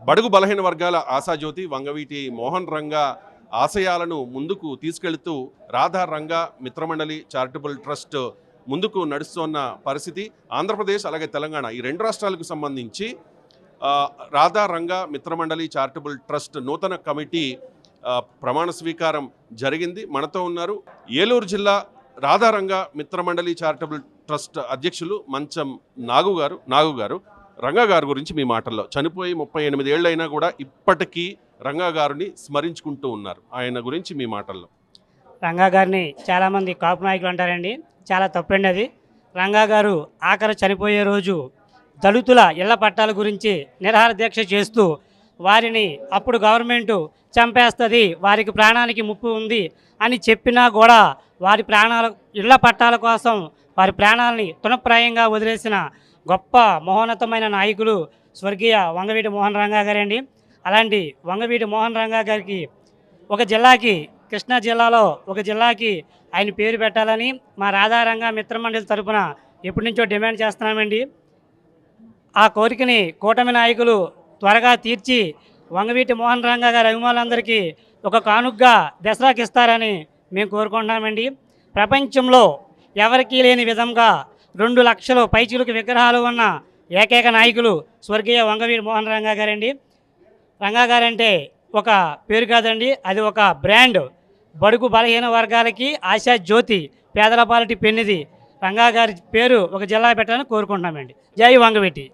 బడుగు బలహీన వర్గాల ఆశాజ్యోతి వంగవీటి మోహన్ రంగా ఆశయాలను ముందుకు తీసుకెళ్తూ రాధా రంగా మిత్రమండలి చారిటబుల్ ట్రస్ట్ ముందుకు నడుస్తున్న పరిస్థితి. ఆంధ్రప్రదేశ్ అలాగే తెలంగాణ ఈ రెండు రాష్ట్రాలకు సంబంధించి రాధా రంగా మిత్రమండలి చారిటబుల్ ట్రస్ట్ నూతన కమిటీ ప్రమాణ స్వీకారం జరిగింది. మనతో ఉన్నారు ఏలూరు జిల్లా రాధా రంగా మిత్రమండలి చారిటబుల్ ట్రస్ట్ అధ్యక్షులు మంచం నాగు గారు. రంగా గారి గురించి మీ మాటల్లో, చనిపోయి 38 ఏళ్ళు అయినా కూడా ఇప్పటికీ రంగా గారిని స్మరించుకుంటూ ఉన్నారు. ఆయన గురించి మీ మాటల్లో. రంగా గారిని చాలామంది కాపు నాయకులు అంటారండి, చాలా తప్పండి అది. రంగా గారు ఆఖరి చనిపోయే రోజు దళితుల ఇళ్ల పట్టాల గురించి నిరాహార దీక్ష చేస్తూ వారిని అప్పుడు గవర్నమెంటు చంపేస్తుంది, వారికి ప్రాణానికి ముప్పు ఉంది అని చెప్పినా కూడా వారి ఇళ్ల పట్టాల కోసం వారి ప్రాణాలని తునప్రాయంగా వదిలేసిన గొప్ప మహోన్నతమైన నాయకులు స్వర్గీయ వంగవీటి మోహన్ రంగా గారండి. అలాంటి వంగవీటి మోహన్ రంగా గారికి ఒక జిల్లాకి, కృష్ణా జిల్లాలో ఒక జిల్లాకి ఆయన పేరు పెట్టాలని మా రాధా రంగా మిత్రమండలి తరఫున ఎప్పటి నుంచో డిమాండ్ చేస్తున్నామండి. ఆ కోరికని కూటమి నాయకులు త్వరగా తీర్చి వంగవీటి మోహన్ రంగా గారి అభిమానులందరికీ ఒక కానుగ్గా దసరాకి ఇస్తారని మేము కోరుకుంటున్నామండి. ప్రపంచంలో ఎవరికీ లేని విధంగా 2 లక్షల పైచిలుకు విగ్రహాలు ఉన్న ఏకైక నాయకులు స్వర్గీయ వంగవీటి మోహన్ రంగా గారండి. రంగా గారంటే ఒక పేరు కాదండి, అది ఒక బ్రాండ్. బడుగు బలహీన వర్గాలకి ఆశా జ్యోతి, పేదల పాలిటి పెన్నిది. రంగా గారి పేరు ఒక జిల్లా పెట్టాలని కోరుకుంటున్నామండి. జై వంగవీటి.